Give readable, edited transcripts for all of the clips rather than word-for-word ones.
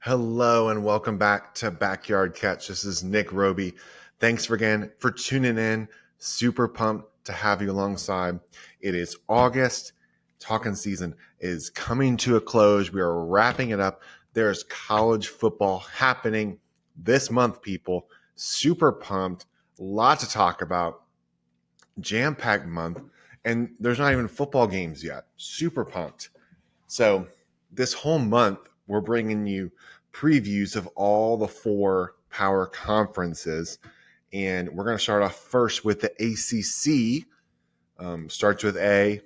Hello and welcome back to Backyard Catch. This is Nick Roby. Thanks again for tuning in. Super pumped to have you alongside. It is August. Talking season is coming to a close. We are wrapping it up. There's college football happening this month, people. Super pumped. A lot to talk about. Jam-packed month. And there's not even football games yet. Super pumped. So this whole month, we're bringing you previews of all the four power conferences. And we're going to start off first with the ACC. Starts with A.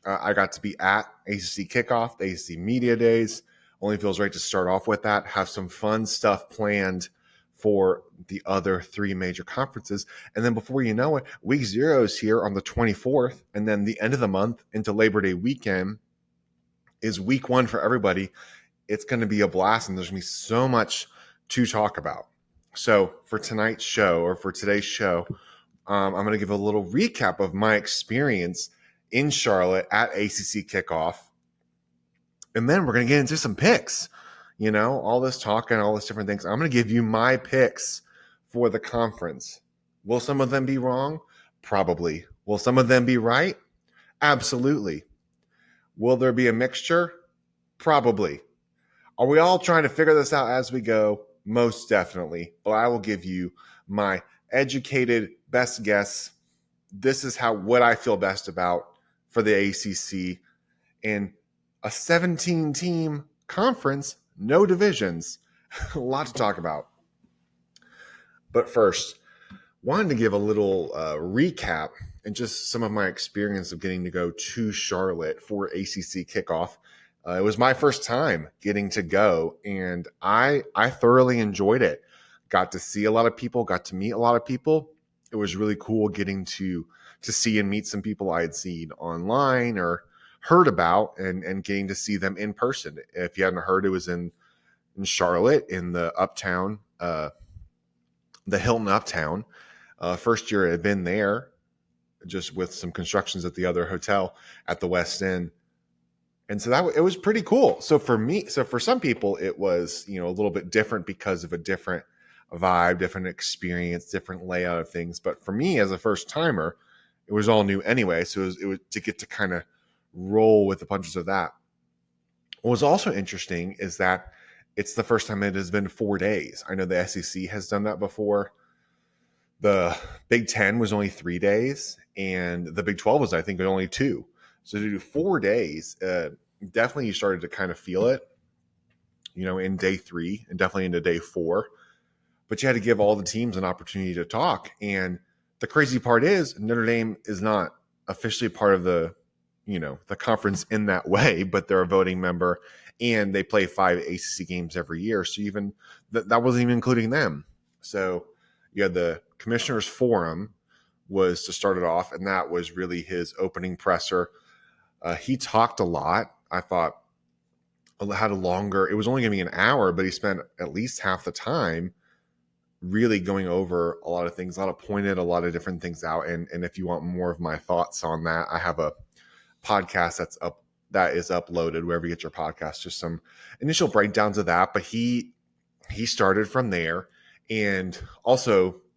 I got to be at ACC Kickoff, the ACC Media Days. Only feels right to start off with that. Have some fun stuff planned for the other three major conferences. And then before you know it, week 0 is here on the 24th. And then the end of the month into Labor Day weekend is week 1 for everybody. It's going to be a blast, and there's going to be so much to talk about. So for tonight's show, or for today's show, I'm going to give a little recap of my experience in Charlotte at ACC Kickoff. And then we're going to get into some picks. You know, all this talk and all this different things. I'm going to give you my picks for the conference. Will some of them be wrong? Probably. Will some of them be right? Absolutely. Will there be a mixture? Probably. Are we all trying to figure this out as we go? Most definitely. But I will give you my educated best guess. This is what I feel best about for the ACC in a 17-team conference, no divisions. A lot to talk about. But first, wanted to give a little recap and just some of my experience of getting to go to Charlotte for ACC Kickoff. It was my first time getting to go, and I thoroughly enjoyed it. Got to see a lot of people, got to meet a lot of people. It was really cool getting to see and meet some people I had seen online or heard about, and getting to see them in person. If you hadn't heard, it was in Charlotte in the Uptown, the Hilton Uptown. First year I had been there, just with some constructions at the other hotel at the West End. And so it was pretty cool. So for some people, it was, a little bit different because of a different vibe, different experience, different layout of things. But for me as a first timer, it was all new anyway. So it was to get to kind of roll with the punches of that. What was also interesting is that it's the first time it has been 4 days. I know the SEC has done that before. The Big Ten was only 3 days, and the Big 12 was, I think, only 2. So to do 4 days, definitely you started to kind of feel it, in day 3 and definitely into day 4. But you had to give all the teams an opportunity to talk. And the crazy part is Notre Dame is not officially part of the conference in that way, but they're a voting member, and they play 5 ACC games every year. So even that wasn't even including them. So you had the Commissioner's Forum was to start it off, and that was really his opening presser. He talked a lot. I thought it was only going to be an hour, but he spent at least half the time really going over a lot of things, pointed a lot of different things out. And if you want more of my thoughts on that, I have a podcast that is uploaded wherever you get your podcast, just some initial breakdowns of that. But he started from there. And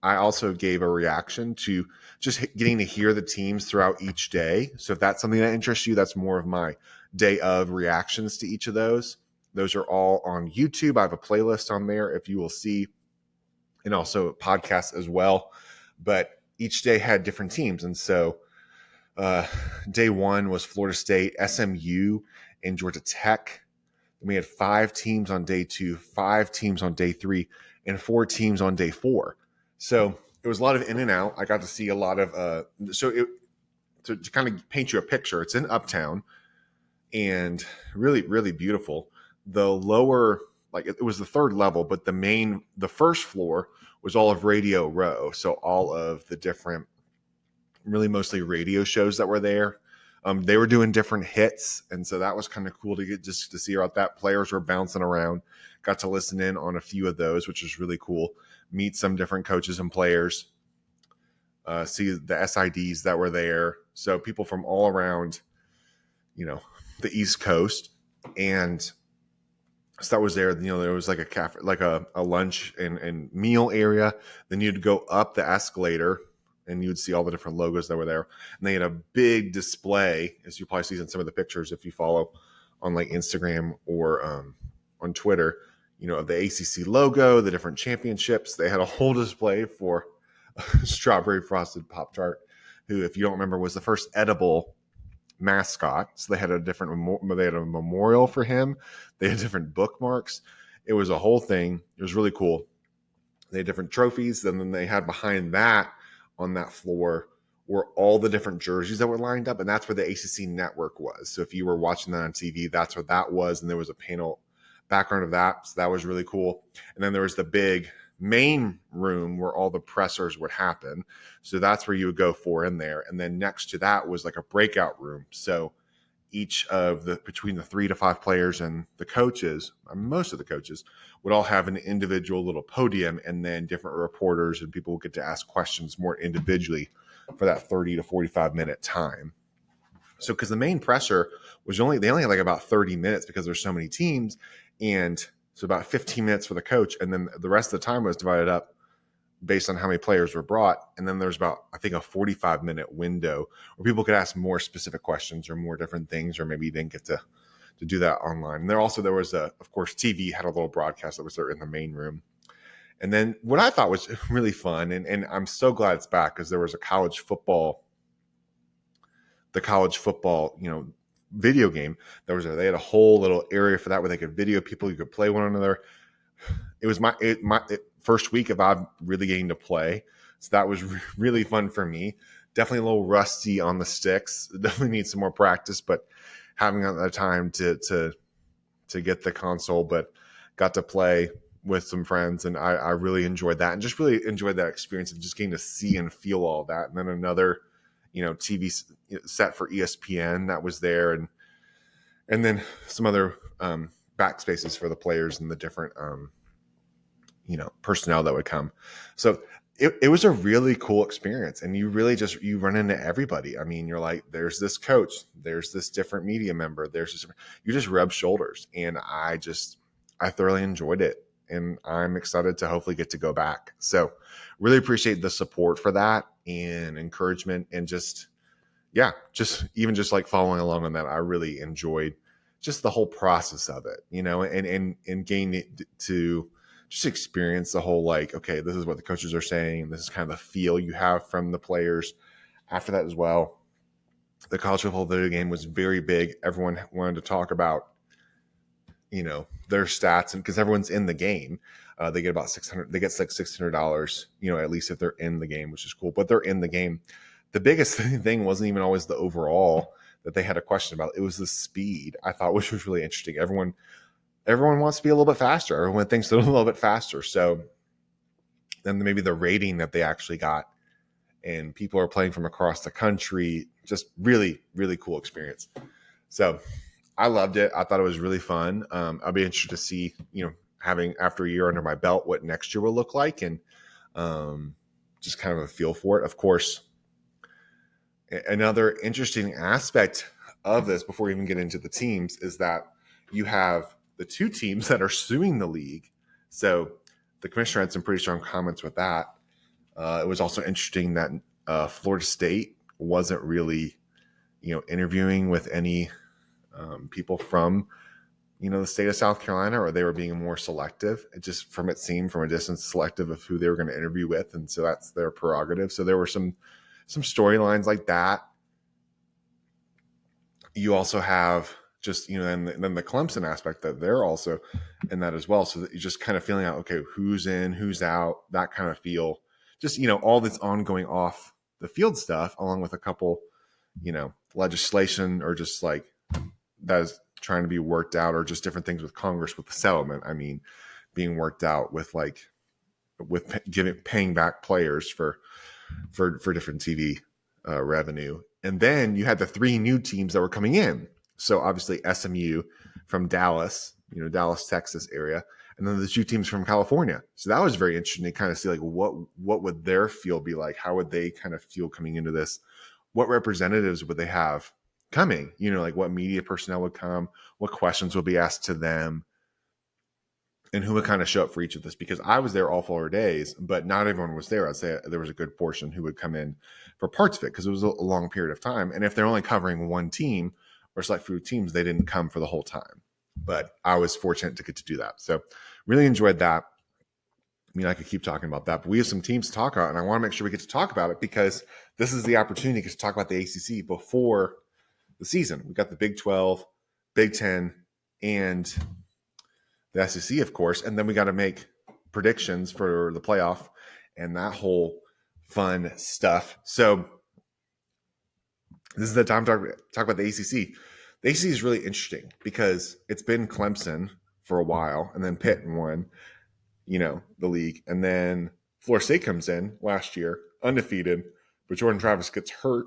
I also gave a reaction to just getting to hear the teams throughout each day. So if that's something that interests you, that's more of my day of reactions to each of those. Those are all on YouTube. I have a playlist on there, if you will see, and also podcasts as well. But each day had different teams. And so day 1 was Florida State, SMU, and Georgia Tech. We had 5 teams on day 2, 5 teams on day 3, and 4 teams on day 4. So it was a lot of in and out. I got to see a lot of to kind of paint you a picture. It's in Uptown, and really, really beautiful. The lower, it was the 3rd level, but the first floor was all of Radio Row. So all of the different, really mostly radio shows that were there. They were doing different hits, and so that was kind of cool to get just to see about that. Players were bouncing around. Got to listen in on a few of those, which was really cool. Meet some different coaches and players. See the SIDs that were there. So people from all around, the East Coast. And So that was there. There was like a cafe, like a lunch and meal area. Then you'd go up the escalator and you'd see all the different logos that were there. And they had a big display, as you probably see in some of the pictures if you follow on like Instagram or on Twitter, of the ACC logo, the different championships. They had a whole display for Strawberry Frosted Pop-Tart, who, if you don't remember, was the first edible mascot. So they had they had a memorial for him. They had different bookmarks. It was a whole thing. It was really cool. They had different trophies, and then they had behind that on that floor were all the different jerseys that were lined up, and that's where the ACC network was. So if you were watching that on TV, that's what that was, and there was a panel background of that. So that was really cool. And then there was the big main room where all the pressers would happen. So that's where you would go for in there. And then next to that was like a breakout room. So each of between the 3 to 5 players and the coaches, most of the coaches, would all have an individual little podium, and then different reporters and people would get to ask questions more individually for that 30 to 45 minute time. So because the main presser was they only had like about 30 minutes because there's so many teams, and so about 15 minutes for the coach, and then the rest of the time was divided up based on how many players were brought. And then there's about, I think, a 45-minute window where people could ask more specific questions or more different things, or maybe you didn't get to do that online. And there was of course, TV had a little broadcast that was there in the main room. And then what I thought was really fun, and I'm so glad it's back, because there was the college football, video game that was there. They had a whole little area for that where they could video people. You could play one another. It was my first week of I'm really getting to play, so that was really fun for me. Definitely a little rusty on the sticks. Definitely need some more practice, but having the time to get the console, but got to play with some friends, and I really enjoyed that, and just really enjoyed that experience of just getting to see and feel all that. And then another TV set for ESPN that was there, and then some other backspaces for the players and the different personnel that would come. So it was a really cool experience, and you really you run into everybody. I mean, you're like, there's this coach, there's this different media member, you just rub shoulders, and I thoroughly enjoyed it, and I'm excited to hopefully get to go back. So really appreciate the support for that and encouragement, and just like following along on that. I really enjoyed just the whole process of it, and getting to just experience the whole, like, okay, this is what the coaches are saying. This is kind of the feel you have from the players after that as well. The college football video game was very big. Everyone wanted to talk about, their stats, and because everyone's in the game, they get about $600. They get like $600, at least if they're in the game, which is cool. But they're in the game. The biggest thing wasn't even always the overall that they had a question about. It was the speed, I thought, which was really interesting. Everyone wants to be a little bit faster. Everyone thinks they're a little bit faster. So then maybe the rating that they actually got, and people are playing from across the country, just really, really cool experience. So I loved it. I thought it was really fun. I'll be interested to see, having after a year under my belt, what next year will look like, and just kind of a feel for it. Of course, another interesting aspect of this, before we even get into the teams, is that you have the 2 teams that are suing the league. So the commissioner had some pretty strong comments with that. It was also interesting that Florida State wasn't really, interviewing with any people from, the state of South Carolina, or they were being more selective. It seemed from a distance selective of who they were going to interview with. And so that's their prerogative. So there were some storylines like that. You also have just, and then the Clemson aspect, that they're also in that as well. So that you're just kind of feeling out, okay, who's in, who's out, that kind of feel. Just, all this ongoing off the field stuff, along with a couple, legislation, or just like that is trying to be worked out, or just different things with Congress with the settlement. I mean, being worked out with paying back players for different TV revenue. And then you had the 3 new teams that were coming in. So obviously SMU from Dallas, Dallas, Texas area, and then the 2 teams from California. So that was very interesting to kind of see, like, what would their feel be like? How would they kind of feel coming into this? What representatives would they have coming? Like what media personnel would come? What questions would be asked to them? and who would kind of show up for each of this, because I was there all 4 days, but not everyone was there. I'd say there was a good portion who would come in for parts of it because it was a long period of time. And if they're only covering one team or select few teams, they didn't come for the whole time. But I was fortunate to get to do that. So really enjoyed that. I mean, I could keep talking about that, but we have some teams to talk about, and I want to make sure we get to talk about it because this is the opportunity to talk about the ACC before the season. We got the Big 12, Big 10, and the SEC, of course, and then we got to make predictions for the playoff and that whole fun stuff. So this is the time to talk about the ACC. The ACC is really interesting because it's been Clemson for a while, and then Pitt won, the league, and then Florida State comes in last year undefeated, but Jordan Travis gets hurt.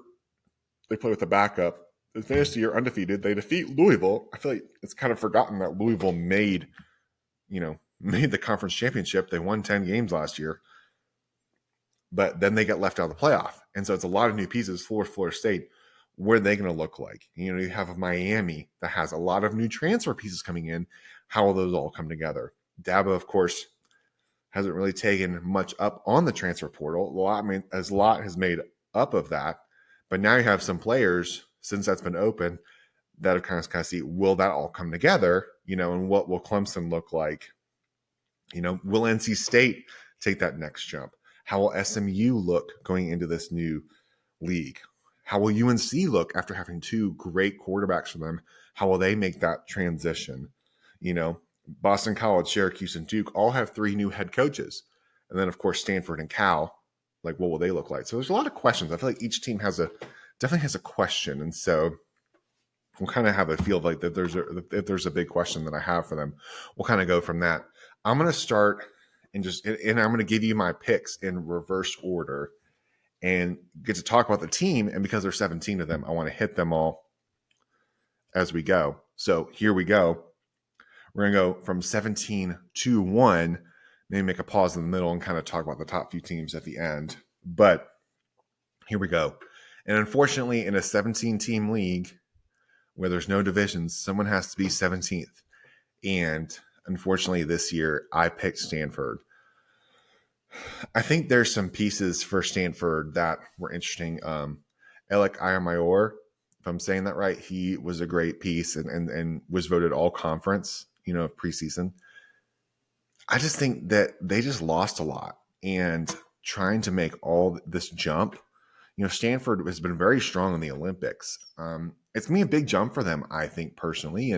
They play with a backup. They finished the year undefeated. They defeat Louisville. I feel like it's kind of forgotten that Louisville made the conference championship. They won 10 games last year, but then they get left out of the playoff. And so it's a lot of new pieces for Florida State. What are they going to look like? You have Miami that has a lot of new transfer pieces coming in. How will those all come together? Dabo, of course, hasn't really taken much up on the transfer portal. A lot has made up of that. But now you have some players, since that's been open, that have kind of see, will that all come together? And what will Clemson look like? Will NC State take that next jump? How will SMU look going into this new league? How will UNC look after having two great quarterbacks for them? How will they make that transition? Boston College, Syracuse, and Duke all have 3 new head coaches. And then, of course, Stanford and Cal, what will they look like? So there's a lot of questions. I feel like each team definitely has a question. And so we'll kind of have a feel of like that if there's a big question that I have for them, we'll kind of go from that. I'm going to start and I'm going to give you my picks in reverse order and get to talk about the team. And because there's 17 of them, I want to hit them all as we go. So here we go. We're going to go from 17 to 1, maybe make a pause in the middle and kind of talk about the top few teams at the end. But here we go. And unfortunately, in a 17-team league where there's no divisions, someone has to be 17th. And unfortunately, this year, I picked Stanford. I think there's some pieces for Stanford that were interesting. Alec Ayamayor, if I'm saying that right, he was a great piece and was voted all conference, preseason. I just think that they just lost a lot, and trying to make all this jump, Stanford has been very strong in the Olympics. It's going to be a big jump for them, I think, personally.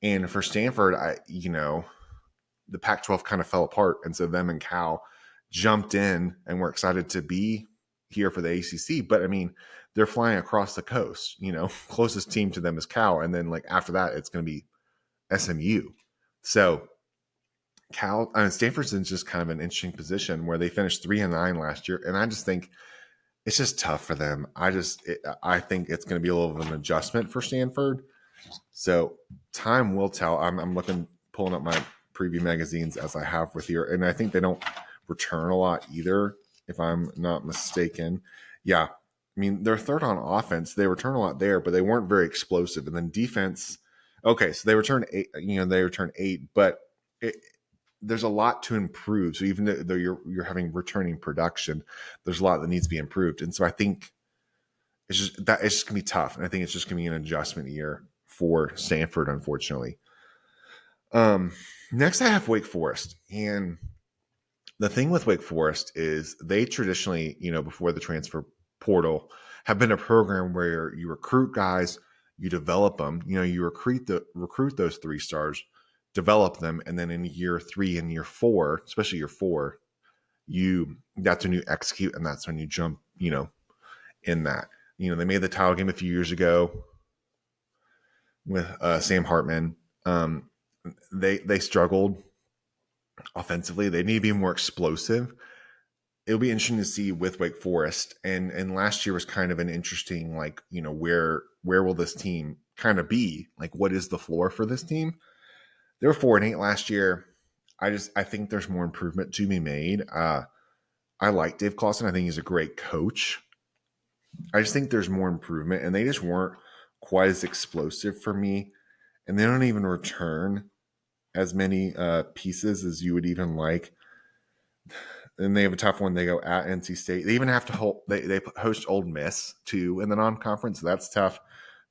And for Stanford, the Pac-12 kind of fell apart. And so them and Cal jumped in and were excited to be here for the ACC. But, they're flying across the coast, closest team to them is Cal. And then, after that, it's going to be SMU. So Stanford's in just kind of an interesting position where they finished 3-9 last year. And I just think it's just tough for them. I think it's going to be a little of an adjustment for Stanford. So time will tell. I'm pulling up my preview magazines as I have with here. And I think they don't return a lot either, if I'm not mistaken. Yeah. They're third on offense. They return a lot there, but they weren't very explosive. And then defense. Okay. So they returned 8, but there's a lot to improve. So even though you're having returning production, there's a lot that needs to be improved. And so I think it's just going to be tough. And I think it's just going to be an adjustment year for Stanford, unfortunately. Next I have Wake Forest. And the thing with Wake Forest is they traditionally, before the transfer portal, have been a program where you recruit guys, you develop them, you recruit those 3 stars, develop them, and then in year 3 and year 4, especially year 4, that's when you execute, and that's when you jump, in that. They made the title game a few years ago with Sam Hartman. They struggled offensively. They need to be more explosive. It'll be interesting to see with Wake Forest. And last year was kind of an interesting, where will this team kind of be? What is the floor for this team? They were 4-8 last year. I think there's more improvement to be made. I like Dave Clawson. I think he's a great coach. I just think there's more improvement, and they just weren't quite as explosive for me. And they don't even return as many pieces as you would even like. And they have a tough one. They go at NC State. They even have to hold. They host Ole Miss too in the non-conference. So that's tough.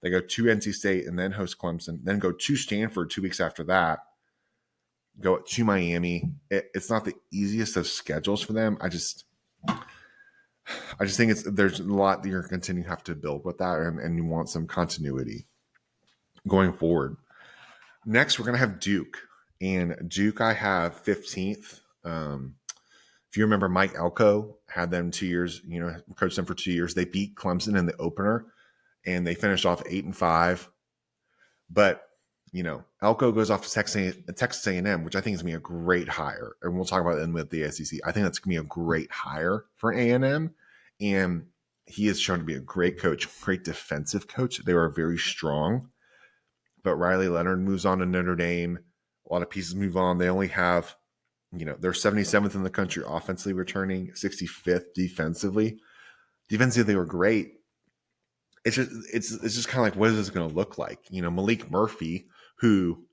They go to NC State and then host Clemson. Then go to Stanford 2 weeks after that. Go to Miami. It's not the easiest of schedules for them. I just think there's a lot that you're continuing to have to build with that, and you want some continuity going forward. Next, we're gonna have Duke, and Duke I have 15th. If you remember, Mike Elko had them 2 years, coached them for 2 years. They beat Clemson in the opener, and they finished off 8-5. But, Elko goes off to Texas A&M, which I think is going to be a great hire. And we'll talk about it with the SEC. I think that's going to be a great hire for A&M. And he is shown to be a great coach, great defensive coach. They were very strong. But Riley Leonard moves on to Notre Dame. A lot of pieces move on. They only have they're 77th in the country offensively returning, 65th defensively. Defensively, they were great. It's just kind of like, what is this going to look like? Malik Murphy, who,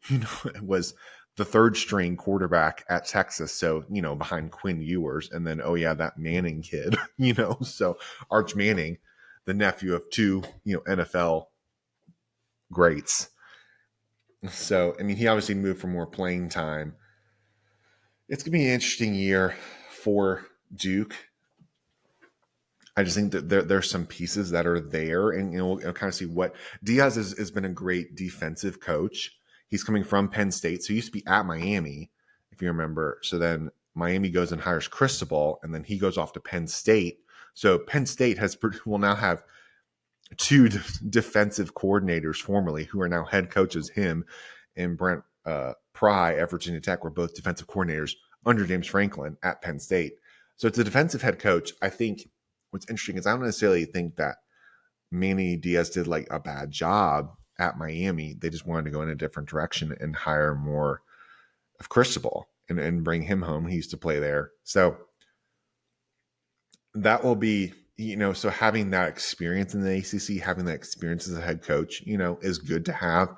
was the third string quarterback at Texas. So, behind Quinn Ewers. And then, that Manning kid, so Arch Manning, the nephew of two, NFL greats. So, he obviously moved for more playing time. It's going to be an interesting year for Duke. I just think that there's some pieces that are there, and we'll kind of see what Diaz has been a great defensive coach. He's coming from Penn State, so he used to be at Miami, if you remember. So then Miami goes and hires Cristobal, and then he goes off to Penn State. So Penn State will now have two defensive coordinators formerly who are now head coaches. Him and Brent Pry at Virginia Tech were both defensive coordinators under James Franklin at Penn State. So it's a defensive head coach. I think what's interesting is I don't necessarily think that Manny Diaz did like a bad job at Miami. They just wanted to go in a different direction and hire more of Cristobal and bring him home. He used to play there. So that will be, so having that experience in the ACC, having that experience as a head coach, is good to have.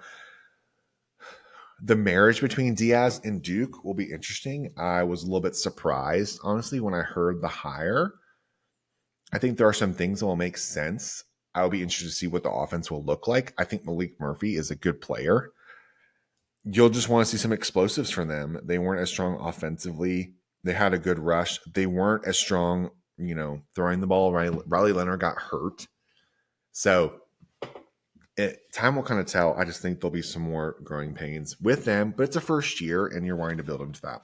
The marriage between Diaz and Duke will be interesting. I was a little bit surprised, honestly, when I heard the hire. I think there are some things that will make sense. I'll be interested to see what the offense will look like. I think Malik Murphy is a good player. You'll just want to see some explosives from them. They weren't as strong offensively. They had a good rush. They weren't as strong, throwing the ball. Riley Leonard got hurt. So time will kind of tell. I just think there'll be some more growing pains with them, but it's a first year, and you're wanting to build them to that.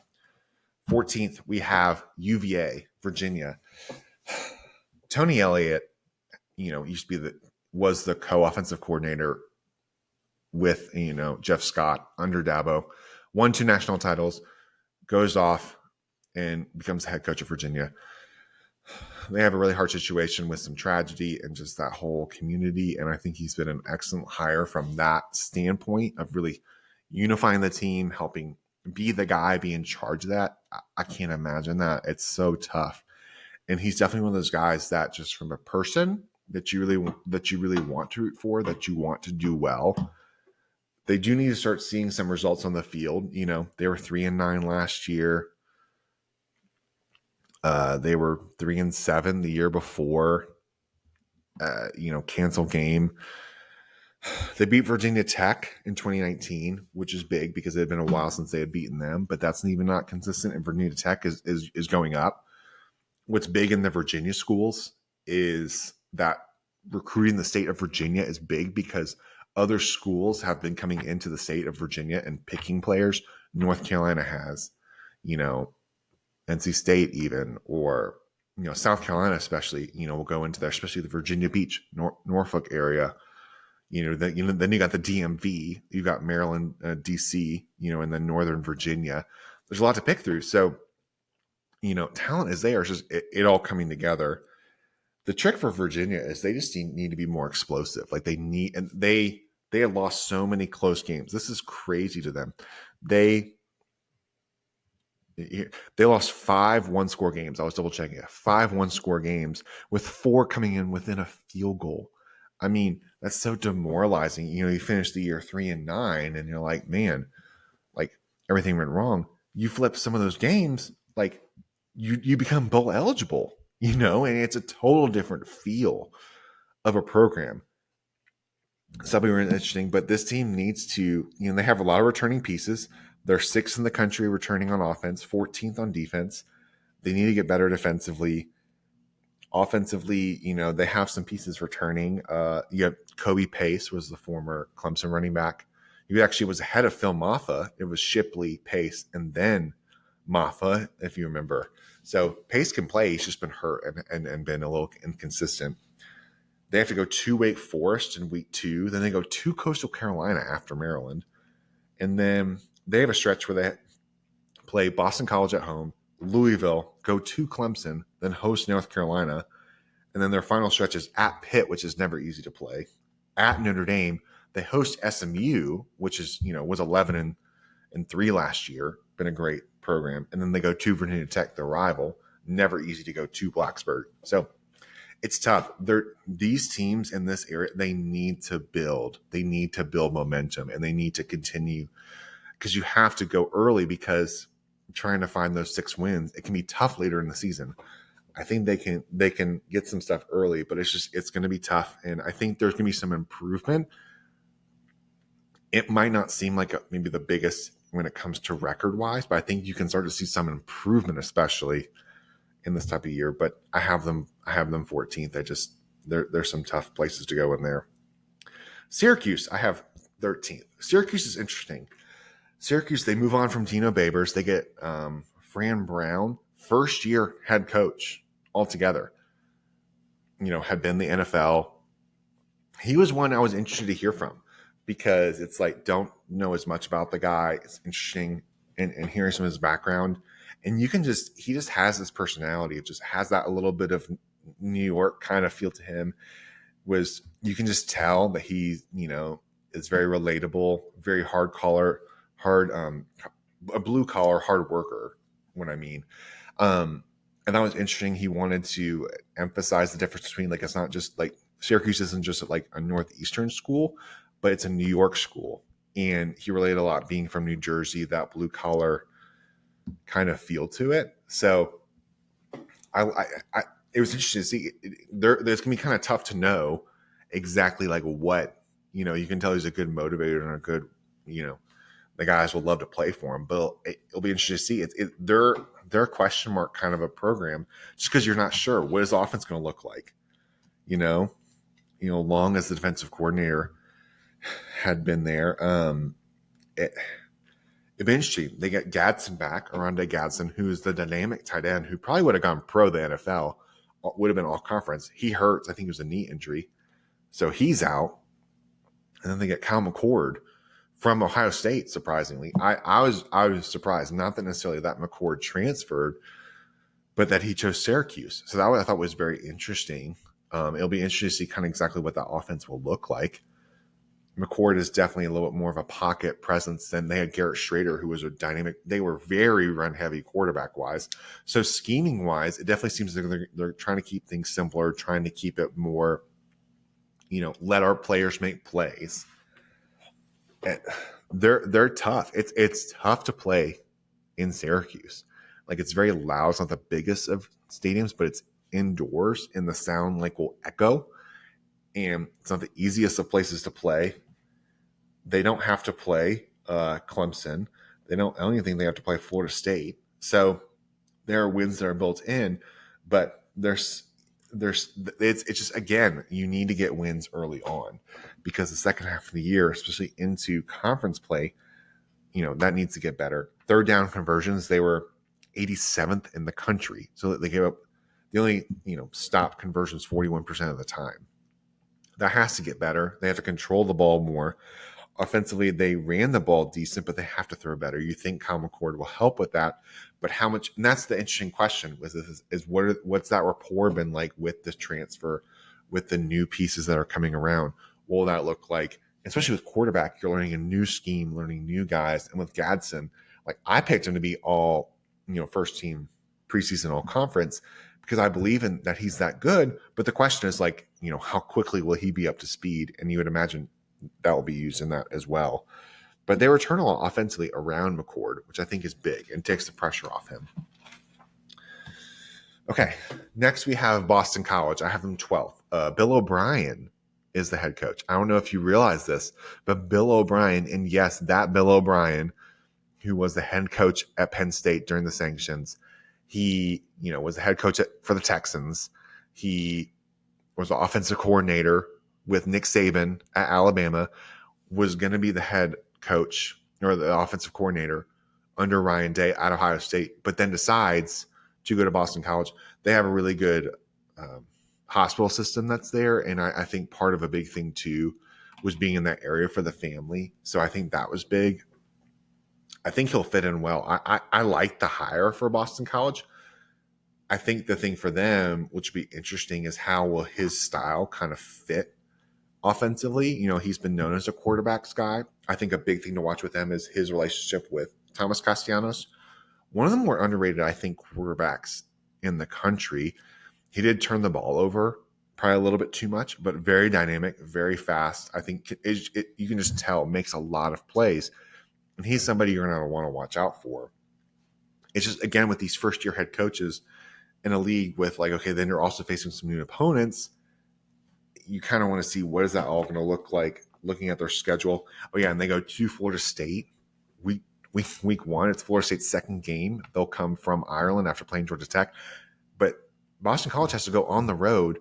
14th, we have UVA, Virginia. Tony Elliott, was the co-offensive coordinator with, Jeff Scott under Dabo, won 2 national titles, goes off and becomes the head coach of Virginia. They have a really hard situation with some tragedy and just that whole community. And I think he's been an excellent hire from that standpoint of really unifying the team, helping be the guy, be in charge of that. I can't imagine that. It's so tough. And he's definitely one of those guys that just from a person that you really want to root for, that you want to do well. They do need to start seeing some results on the field. They were 3-9 last year. They were 3-7 the year before. Cancel game. They beat Virginia Tech in 2019, which is big because it had been a while since they had beaten them. But that's even not consistent. And Virginia Tech is going up. What's big in the Virginia schools is that recruiting the state of Virginia is big because other schools have been coming into the state of Virginia and picking players. North Carolina has, NC State even, or, South Carolina especially, will go into there, especially the Virginia Beach, Norfolk area. Then you got the DMV, you got Maryland, DC, and then Northern Virginia. There's a lot to pick through. So, talent is there. It's just it all coming together. The trick for Virginia is they just need to be more explosive. Like they had lost so many close games. This is crazy to them. They lost 5 one-score games. I was double checking it. 5 one-score games with 4 coming in within a field goal. I mean, that's so demoralizing. You finish the year 3-9 and you're like, man, everything went wrong. You flip some of those games, like you become bowl eligible, and it's a total different feel of a program. So that'll be really interesting. But this team needs to, they have a lot of returning pieces. They're 6th in the country returning on offense, 14th on defense. They need to get better defensively. Offensively, they have some pieces returning. You have Kobe Pace was the former Clemson running back. He actually was ahead of Phil Maffa. It was Shipley, Pace, and then Maffa, if you remember. So Pace can play. He's just been hurt and been a little inconsistent. They have to go to Wake Forest in week 2. Then they go to Coastal Carolina after Maryland. And then they have a stretch where they play Boston College at home, Louisville, go to Clemson, then host North Carolina. And then their final stretch is at Pitt, which is never easy to play. At Notre Dame, they host SMU, which is, was 11-3 last year. Been a great program. And then they go to Virginia Tech, their rival. Never easy to go to Blacksburg. So it's tough. These teams in this area, they need to build. They need to build momentum, and they need to continue, because you have to go early, because trying to find those 6 wins, it can be tough later in the season. I think they can get some stuff early, but it's going to be tough. And I think there's going to be some improvement. It might not seem like maybe the biggest when it comes to record wise, but I think you can start to see some improvement, especially in this type of year. But I have them 14th. There's some tough places to go in there. Syracuse, I have 13th. Syracuse is interesting. Syracuse, they move on from Dino Babers. They get Fran Brown, first year head coach altogether. Had been the NFL. He was one I was interested to hear from, because it's like, don't know as much about the guy. It's interesting and hearing some of his background. And he just has this personality. It just has that a little bit of New York kind of feel to him. You can just tell that he, is very relatable, very a blue collar, hard worker, what I mean. And that was interesting. He wanted to emphasize the difference between, like, it's not just like Syracuse isn't just like a Northeastern school, but it's a New York school. And he related a lot being from New Jersey, that blue collar kind of feel to it. So it was interesting to see. There's going to be kind of tough to know exactly like what, you can tell he's a good motivator and a good, the guys will love to play for him, but it'll be interesting to see. They're a question mark kind of a program, just because you're not sure what is the offense going to look like. Long as the defensive coordinator had been there, it'd be interesting. They get Gadsden back, Aranda Gadsden, who's the dynamic tight end who probably would have gone pro the NFL, would have been all conference. He hurts. I think it was a knee injury, so he's out. And then they get Kyle McCord from Ohio State. Surprisingly, I was surprised. Not that necessarily that McCord transferred, but that he chose Syracuse. So that I thought was very interesting. It'll be interesting to see kind of exactly what that offense will look like. McCord is definitely a little bit more of a pocket presence than they had. Garrett Schrader, who was a dynamic. They were very run heavy quarterback wise. So scheming wise, it definitely seems like they're trying to keep things simpler, trying to keep it more, let our players make plays. And they're tough. It's tough to play in Syracuse. Like, it's very loud. It's not the biggest of stadiums, but it's indoors and the sound will echo. And it's not the easiest of places to play. They don't have to play Clemson. I don't even think they have to play Florida State. So there are wins that are built in, but it's just, again, you need to get wins early on, because the second half of the year, especially into conference play, that needs to get better. Third down conversions, they were 87th in the country. So they gave up, they only, stopped conversions 41% of the time. That has to get better. They have to control the ball more. Offensively, they ran the ball decent, but they have to throw better. You think Kyle McCord will help with that, but how much? And that's the interesting question: what's that rapport been like with this transfer, with the new pieces that are coming around? What will that look like? Especially with quarterback, you're learning a new scheme, learning new guys, and with Gadsden, I picked him to be all first team preseason all conference, because I believe in that he's that good. But the question is how quickly will he be up to speed? And you would imagine that will be used in that as well. But they return a lot offensively around McCord, which I think is big and takes the pressure off him. Okay, next we have Boston College. I have them 12th. Bill O'Brien is the head coach. I don't know if you realize this, but Bill O'Brien, and yes, that Bill O'Brien, who was the head coach at Penn State during the sanctions, he, was the head coach for the Texans. He was the offensive coordinator with Nick Saban at Alabama, was going to be the head coach or the offensive coordinator under Ryan Day at Ohio State, but then decides to go to Boston College. They have a really good hospital system that's there. And I think part of a big thing too was being in that area for the family. So I think that was big. I think he'll fit in well. I like the hire for Boston College. I think the thing for them, which would be interesting, is how will his style kind of fit offensively. He's been known as a quarterbacks guy. I think a big thing to watch with them is his relationship with Thomas Castellanos, one of the more underrated, I think, quarterbacks in the country. He did turn the ball over probably a little bit too much, but very dynamic, very fast. I think you can just tell makes a lot of plays. And he's somebody you're going to want to watch out for. It's just, again, with these first-year head coaches in a league with then you're also facing some new opponents. You kind of want to see what is that all going to look like looking at their schedule. Oh, yeah, and they go to Florida State week one. It's Florida State's second game. They'll come from Ireland after playing Georgia Tech. But Boston College has to go on the road,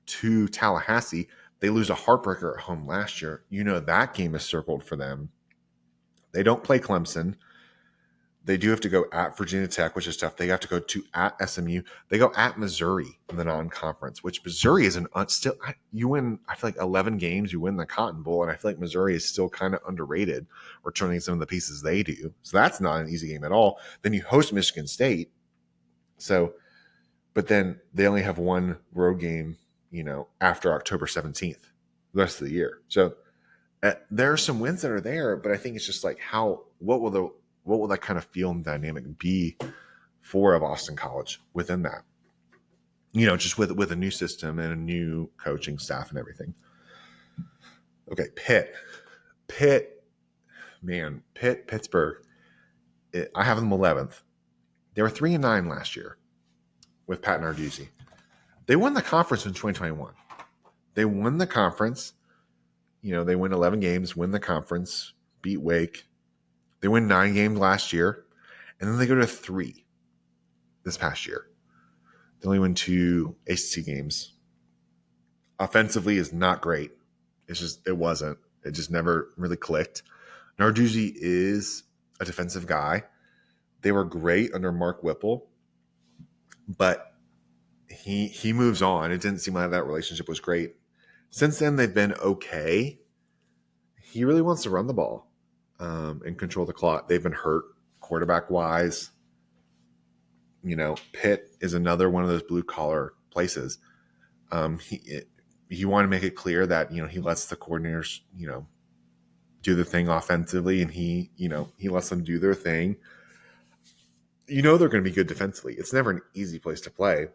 to Tallahassee. They lose a heartbreaker at home last year. That game is circled for them. They don't play Clemson. They do have to go at Virginia Tech, which is tough. They have to go at SMU. They go at Missouri in the non-conference, which Missouri is you win, I feel like 11 games, you win the Cotton Bowl, and I feel like Missouri is still kind of underrated returning some of the pieces they do. So that's not an easy game at all. Then you host Michigan State. But then they only have one road game, after October 17th, the rest of the year. So there are some wins that are there, but I think it's just like what will that kind of feel and dynamic be for a Boston College within that? Just with a new system and a new coaching staff and everything. Okay, Pittsburgh. I have them 11th. They were 3-9 last year with Pat Narduzzi. They won the conference in 2021. They won the conference. They win 11 games, win the conference, beat Wake. They win 9 games last year, and then they go to 3 this past year. They only win 2 ACC games. Offensively is not great. It wasn't. It just never really clicked. Narduzzi is a defensive guy. They were great under Mark Whipple, but he moves on. It didn't seem like that relationship was great. Since then, they've been okay. He really wants to run the ball and control the clock. They've been hurt quarterback-wise. Pitt is another one of those blue-collar places. He wanted to make it clear that, he lets the coordinators, do the thing offensively, and he lets them do their thing. They're going to be good defensively. It's never an easy place to play.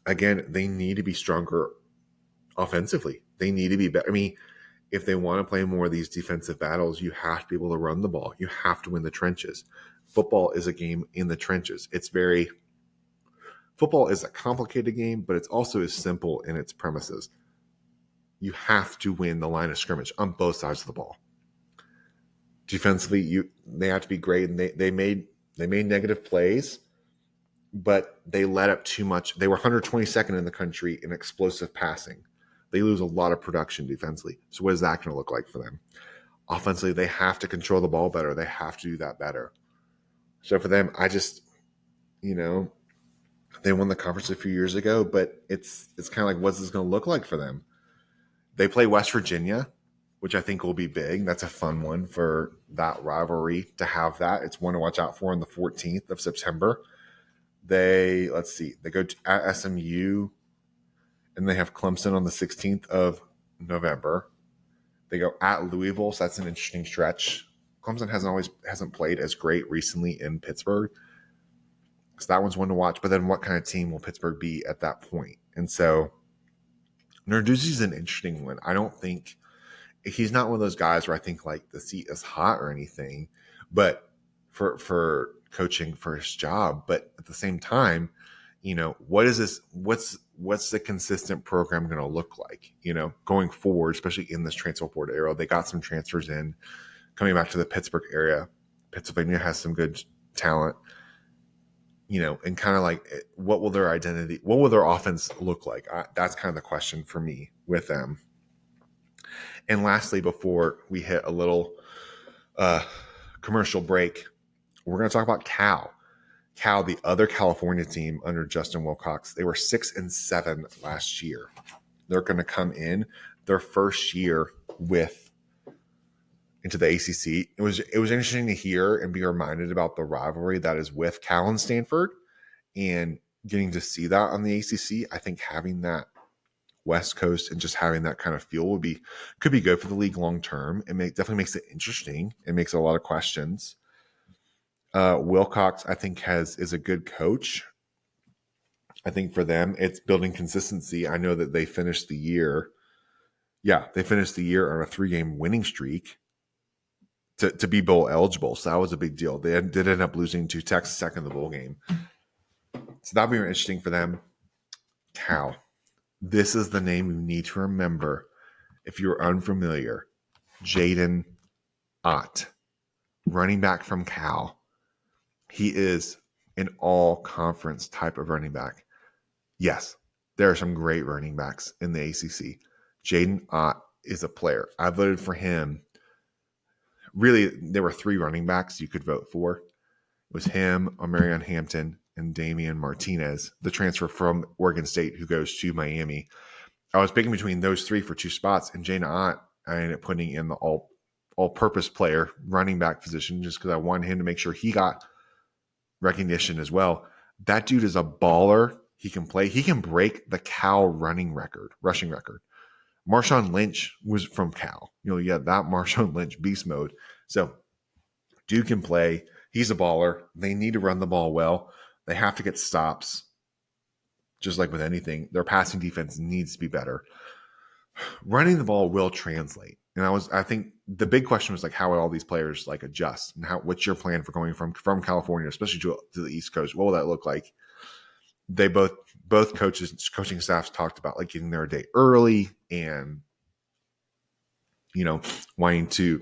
Again, they need to be stronger offensively. They need to be better. I mean, if they want to play more of these defensive battles, you have to be able to run the ball. You have to win the trenches. Football is a game in the trenches. Football is a complicated game, but it's also as simple in its premises. You have to win the line of scrimmage on both sides of the ball. Defensively, they have to be great, and they made negative plays, but they let up too much. They were 122nd in the country in explosive passing. They lose a lot of production defensively. So what is that going to look like for them? Offensively, they have to control the ball better. They have to do that better. So for them, I just, they won the conference a few years ago, but it's kind of like, what's this going to look like for them? They play West Virginia, which I think will be big. That's a fun one for that rivalry to have that. It's one to watch out for on the 14th of September. They go at SMU, and they have Clemson on the 16th of November. They go at Louisville, so that's an interesting stretch. Clemson hasn't played as great recently in Pittsburgh, so that one's one to watch. But then what kind of team will Pittsburgh be at that point? And so Narduzzi's an interesting one. I don't think he's not one of those guys where I think like the seat is hot or anything, but for coaching for his job. But at the same time, what is this? What's the consistent program going to look like? Going forward, especially in this transfer portal era, they got some transfers in coming back to the Pittsburgh area. Pennsylvania has some good talent. And kind of like, what will their identity, what will their offense look like? That's kind of the question for me with them. And lastly, before we hit a little commercial break, we're going to talk about Cal. Cal, the other California team under Justin Wilcox, they were 6-7 last year. They're going to come in their first year into the ACC. It was interesting to hear and be reminded about the rivalry that is with Cal and Stanford, and getting to see that on the ACC. I think having that West Coast and just having that kind of feel could be good for the league long term. It definitely makes it interesting. It makes a lot of questions. Wilcox, I think, is a good coach. I think for them, it's building consistency. I know that they finished the year. Yeah, they finished the year on a 3-game winning streak to be bowl eligible. So that was a big deal. They did end up losing to Texas Tech in the bowl game. So that'll be interesting for them. Cal. This is the name you need to remember if you're unfamiliar. Jaden Ott, running back from Cal. He is an all-conference type of running back. Yes, there are some great running backs in the ACC. Jaden Ott is a player. I voted for him. Really, there were 3 running backs you could vote for. It was him, Omarion Hampton, and Damian Martinez, the transfer from Oregon State who goes to Miami. I was picking between those 3 for 2 spots, and Jaden Ott, I ended up putting in the all-purpose player running back position just because I wanted him to make sure he got recognition as well. That dude is a baller. He can play. He can break the Cal rushing record. Marshawn Lynch was from Cal. That Marshawn Lynch beast mode. So dude can play. He's a baller. They need to run the ball well. They have to get stops. Just like with anything, their passing defense needs to be better. Running the ball will translate. And I think the big question was like, how will all these players like adjust, and what's your plan for going from California, especially to the East Coast? What will that look like? They both coaching staffs talked about like getting there a day early and wanting to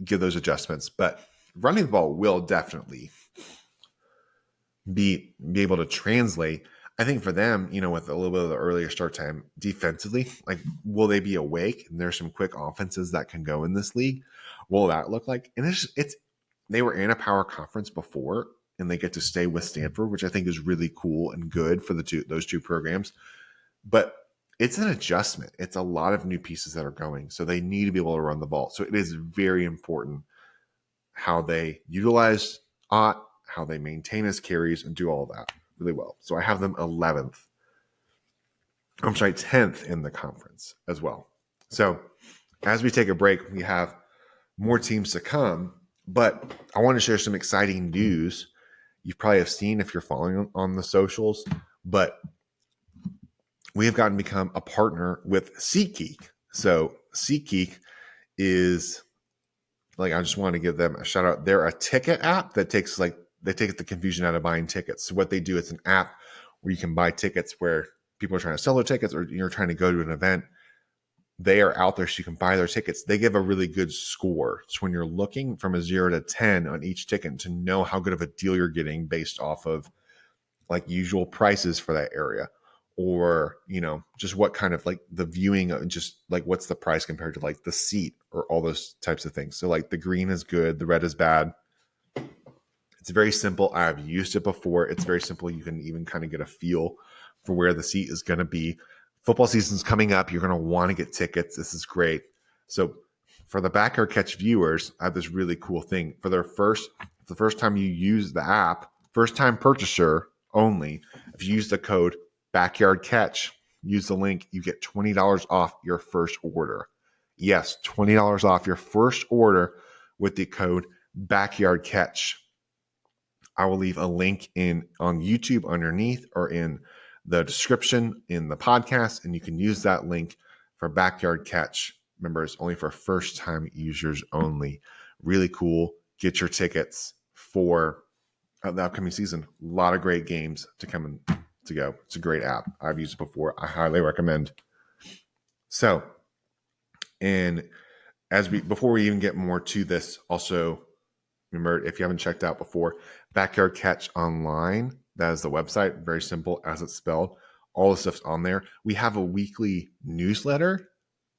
give those adjustments. But running the ball will definitely be able to translate. I think for them, with a little bit of the earlier start time defensively, like, will they be awake? And there's some quick offenses that can go in this league. What will that look like? And they were in a power conference before, and they get to stay with Stanford, which I think is really cool and good for those two programs. But it's an adjustment. It's a lot of new pieces that are going. So they need to be able to run the ball. So it is very important how they utilize Ott, how they maintain his carries, and do all that really well. So I have them 10th in the conference as well. So as we take a break, we have more teams to come, but I want to share some exciting news. You probably have seen if you're following on the socials, but we have gotten to become a partner with SeatGeek. So SeatGeek is like, I just want to give them a shout out. They're a ticket app that takes the confusion out of buying tickets. So what they do, it's an app where you can buy tickets where people are trying to sell their tickets or you're trying to go to an event. They are out there so you can buy their tickets. They give a really good score. So when you're looking from a 0 to 10 on each ticket to know how good of a deal you're getting based off of like usual prices for that area, or, just what kind of like the viewing of just like what's the price compared to like the seat or all those types of things. So like the green is good, the red is bad. It's very simple. I've used it before. It's very simple. You can even kind of get a feel for where the seat is going to be. Football season's coming up. You're going to want to get tickets. This is great. So for the Backyard Catch viewers, I have this really cool thing. For the first time you use the app, first time purchaser only, if you use the code Backyard Catch, use the link, you get $20 off your first order. Yes, $20 off your first order with the code Backyard Catch. I will leave a link on YouTube underneath or in the description in the podcast, and you can use that link for Backyard Catch Remember, it's only for first-time users only. Really cool. Get your tickets for the upcoming season. A lot of great games to come and to go. It's a great app. I've used it before. I highly recommend. So, and before we even get more to this, also remember, if you haven't checked out before, Backyard Catch Online, that is the website. Very simple as it's spelled. All the stuff's on there. We have a weekly newsletter.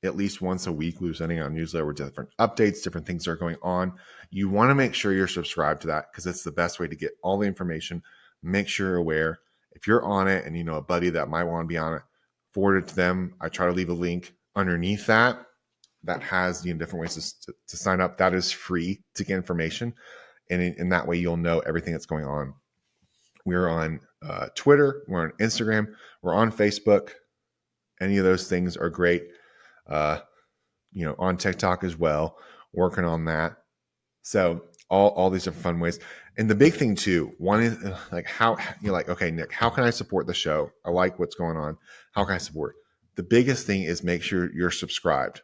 At least once a week, we're sending out a newsletter with different updates, different things that are going on. You want to make sure you're subscribed to that because it's the best way to get all the information. Make sure you're aware. If you're on it and you know a buddy that might want to be on it, forward it to them. I try to leave a link underneath that has different ways to sign up. That is free to get information. And in that way, you'll know everything that's going on. We're on Twitter. We're on Instagram. We're on Facebook. Any of those things are great. On TikTok as well, working on that. So all these are fun ways. And the big thing too, one is like how you're like, okay, Nick, how can I support the show? I like what's going on. How can I support? The biggest thing is make sure you're subscribed.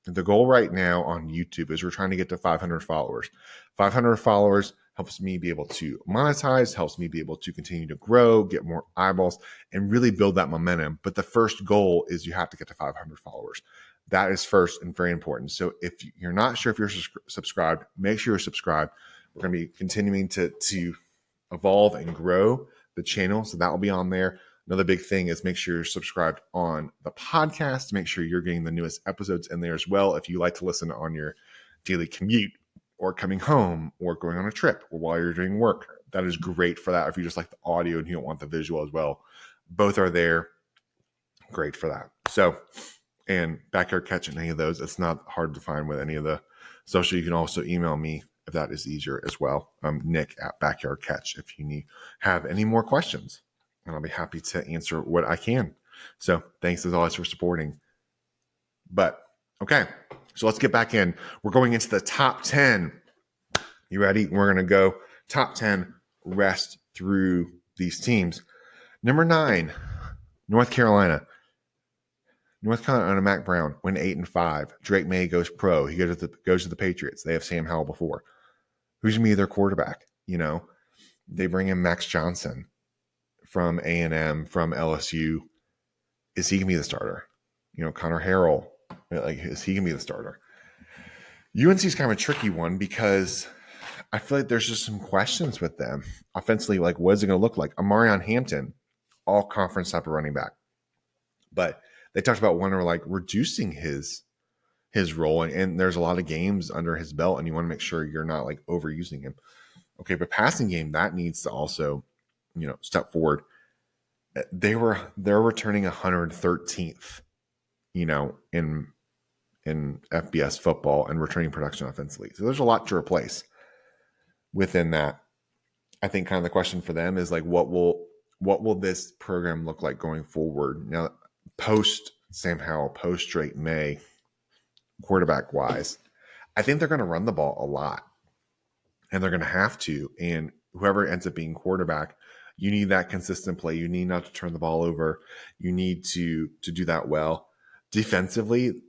The goal right now on YouTube is we're trying to get to 500 followers. 500 followers helps me be able to monetize, helps me be able to continue to grow, get more eyeballs, and really build that momentum. But the first goal is you have to get to 500 followers. That is first and very important. So if you're not sure if you're subscribed, make sure you're subscribed. We're going to be continuing to evolve and grow the channel. So that will be on there. Another big thing is make sure you're subscribed on the podcast. Make sure you're getting the newest episodes in there as well. If you like to listen on your daily commute or coming home or going on a trip or while you're doing work, that is great for that. If you just like the audio and you don't want the visual as well, both are there. Great for that. So, and Backyard Catch and any of those, it's not hard to find with any of the social. You can also email me if that is easier as well. Nick at Backyard Catch if you have any more questions. And I'll be happy to answer what I can. So thanks as always for supporting. But okay, so let's get back in. We're going into the top 10. You ready? We're going to go top 10, rest through these teams. Number 9, North Carolina. North Carolina, Mac Brown went 8-5. Drake May goes pro. He goes to the Patriots. They have Sam Howell before. Who's going to be their quarterback? They bring in Max Johnson from A&M, from LSU. Is he going to be the starter? Connor Harrell, is he going to be the starter? UNC is kind of a tricky one because I feel like there's just some questions with them. Offensively, what is it going to look like? Amarion Hampton, all conference type of running back. But they talked about reducing his role, and there's a lot of games under his belt, and you want to make sure you're not overusing him. Okay, but passing game, that needs to also step forward. They're returning 113th, in FBS football and returning production offensively. So there's a lot to replace within that. I think kind of the question for them is what will this program look like going forward? Now, post Sam Howell, post Drake May, quarterback wise, I think they're going to run the ball a lot, and they're going to have to. And whoever ends up being quarterback, you need that consistent play. You need not to turn the ball over. You need to do that well. Defensively,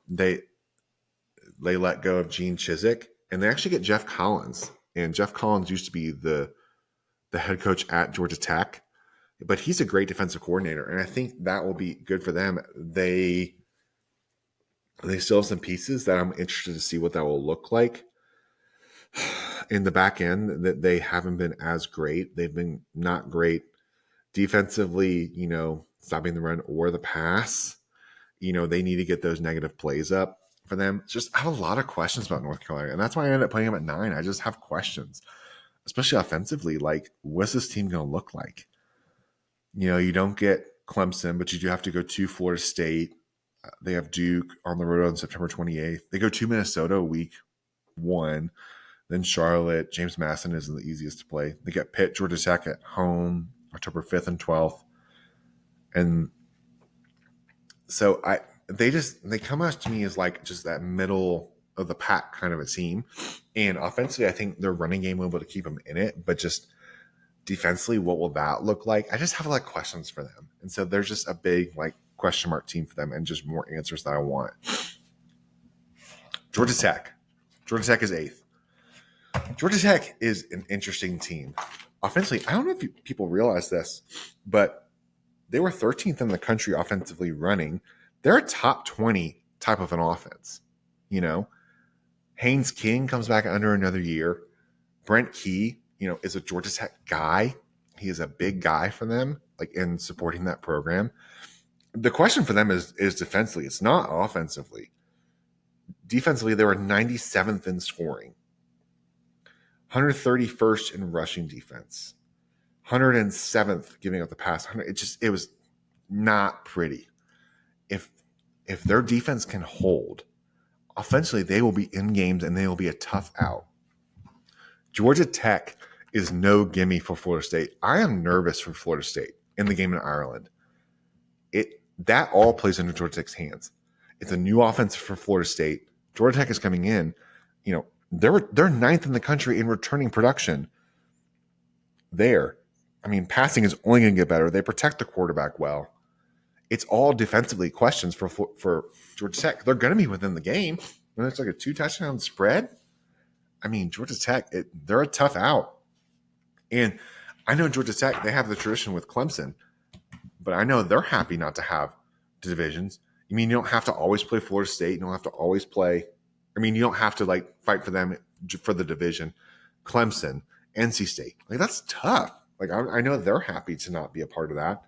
they let go of Gene Chizik, and they actually get Jeff Collins. And Jeff Collins used to be the head coach at Georgia Tech, but he's a great defensive coordinator, and I think that will be good for them. They still have some pieces that I'm interested to see what that will look like. In the back end, that they haven't been as great. They've been not great defensively, stopping the run or the pass. They need to get those negative plays up for them. I have a lot of questions about North Carolina, and that's why I ended up putting them at 9. I just have questions, especially offensively. What's this team going to look like? You don't get Clemson, but you do have to go to Florida State. They have Duke on the road on September 28th. They go to Minnesota week 1. Then Charlotte. James Madison isn't the easiest to play. They get Pitt, Georgia Tech at home, October 5th and 12th. And so they come out to me as just that middle of the pack kind of a team. And offensively, I think their running game will be able to keep them in it. But just defensively, what will that look like? I just have a lot of questions for them. And so there's just a big question mark team for them and just more answers that I want. Georgia Tech. Georgia Tech is 8th. Georgia Tech is an interesting team. Offensively, I don't know if people realize this, but they were 13th in the country offensively running. They're a top 20 type of an offense. Haynes King comes back under another year. Brent Key, is a Georgia Tech guy. He is a big guy for them, like in supporting that program. The question for them is defensively. It's not offensively. Defensively, they were 97th in scoring, 131st in rushing defense, 107th giving up the pass. It was not pretty. If their defense can hold, offensively, they will be in games and they will be a tough out. Georgia Tech is no gimme for Florida State. I am nervous for Florida State in the game in Ireland. That all plays into Georgia Tech's hands. It's a new offense for Florida State. Georgia Tech is coming in. They're ninth in the country in returning production. There, passing is only going to get better. They protect the quarterback well. It's all defensively questions for Georgia Tech. They're going to be within the game. When it's like a 2-touchdown spread, Georgia Tech, they're a tough out. And I know Georgia Tech, they have the tradition with Clemson, but I know they're happy not to have divisions. You don't have to always play Florida State. You don't have to always play. You don't have to fight for them for the division. Clemson, NC State, that's tough. I know they're happy to not be a part of that.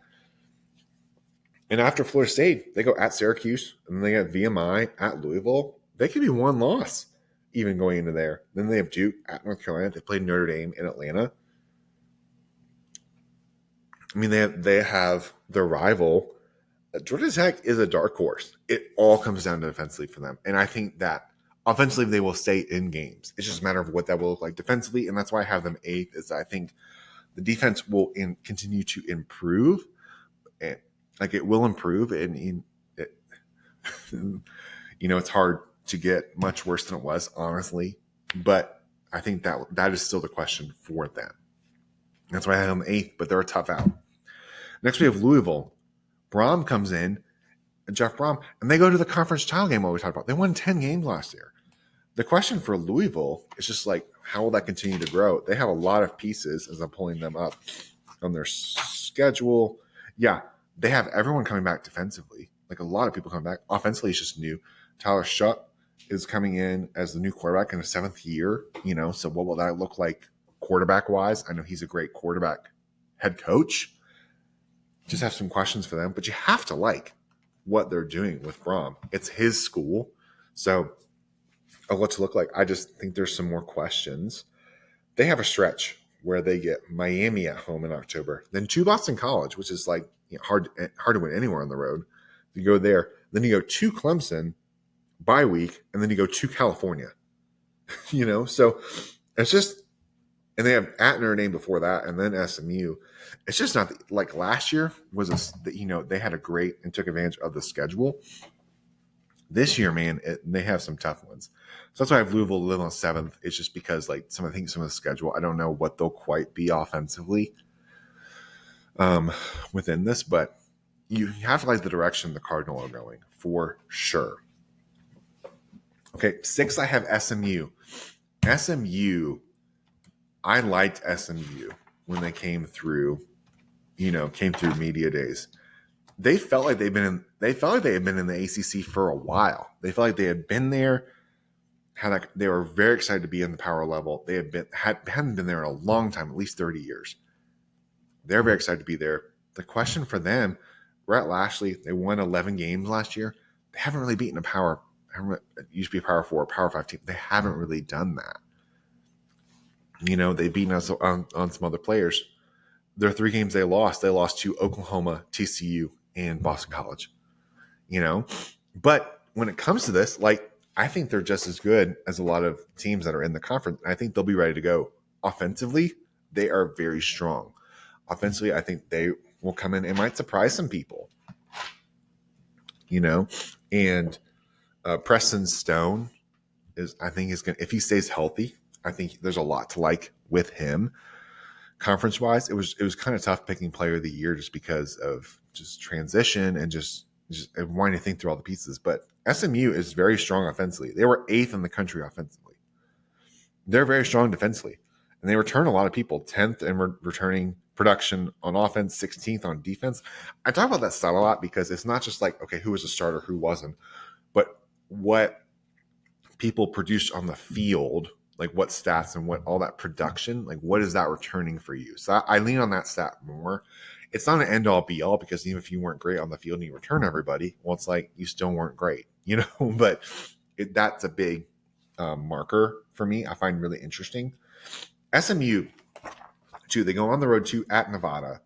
And after Florida State, they go at Syracuse, and then they get VMI at Louisville. They could be one loss even going into there. Then they have Duke at North Carolina. They played Notre Dame in Atlanta. They have their rival. Georgia Tech is a dark horse. It all comes down to defensively for them. And I think that offensively they will stay in games. It's just a matter of what that will look like defensively. And that's why I have them 8th, is I think the defense will continue to improve. And it will improve. And it's hard to get much worse than it was, honestly. But I think that is still the question for them. That's why I have them 8th, but they're a tough out. Next, we have Louisville. Brom comes in, Jeff Brom, and they go to the conference title game. What we talked about, they won 10 games last year. The question for Louisville is just how will that continue to grow? They have a lot of pieces as I'm pulling them up on their schedule. Yeah, they have everyone coming back defensively, a lot of people coming back. Offensively, it's just new. Tyler Shutt is coming in as the new quarterback in his 7th year. So what will that look like quarterback wise? I know he's a great quarterback head coach. Just have some questions for them, but you have to like what they're doing with Brom. It's his school. So what's it look like? I just think there's some more questions. They have a stretch where they get Miami at home in October, then to Boston College, which is hard to win anywhere on the road. You go there, then you go to Clemson bye week, and then you go to California. So it's just, and they have at Notre Dame before that, and then SMU. It's just not like last year was they had a great and took advantage of the schedule. This year, man, they have some tough ones. So that's why I have Louisville live on 7th. It's just because some of the schedule, I don't know what they'll quite be offensively within this, but you have to like the direction the Cardinal are going for sure. Okay, 6th, I have SMU. SMU, I liked SMU when they came through media days. They felt like they had been in the ACC for a while. They felt like they had been there. They were very excited to be in the power level. They hadn't been there in a long time, at least 30 years. They're very excited to be there. The question for them, Brett Lashley, they won 11 games last year. They haven't really beaten it used to be a Power 4, Power 5 team. They haven't really done that. They've beaten us on some other players. Their 3 games they lost to Oklahoma, TCU, and Boston College. But when it comes to this, I think they're just as good as a lot of teams that are in the conference. I think they'll be ready to go. Offensively, they are very strong. Offensively, I think they will come in and might surprise some people. And Preston Stone is going, if he stays healthy, I think there's a lot to like with him. Conference wise, it was kind of tough picking player of the year just because of just transition and just wanting to think through all the pieces. But SMU is very strong offensively. They were 8th in the country offensively. They're very strong defensively, and they return a lot of people. 10th in returning production on offense, 16th on defense. I talk about that stat a lot because it's not just like, okay, who was a starter, who wasn't, but what people produced on the field, like what stats and what all that production, like what is that returning for you? So I lean on that stat more. It's not an end all be all, because even if you weren't great on the field and you return everybody, well, it's like you still weren't great, but that's a big marker for me. I find really interesting. SMU, too, they go on the road to at Nevada.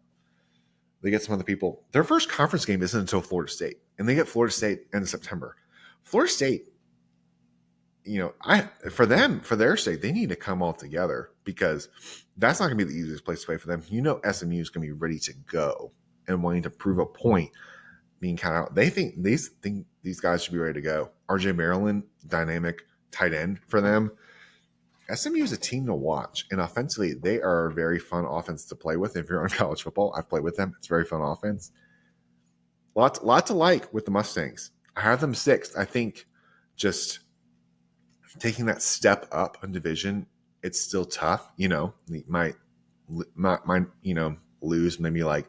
They get some other people. Their first conference game isn't until Florida State, and they get Florida State in September. Florida State, for their sake, they need to come all together, because that's not going to be the easiest place to play for them. SMU is going to be ready to go and wanting to prove a point, being kind of out. They think these guys should be ready to go. RJ Maryland, dynamic tight end for them. SMU is a team to watch, and offensively, they are a very fun offense to play with. If you're on college football, I've played with them. It's very fun offense. Lot to like with the Mustangs. I have them 6th. I think just taking that step up in division, it's still tough. They might lose maybe like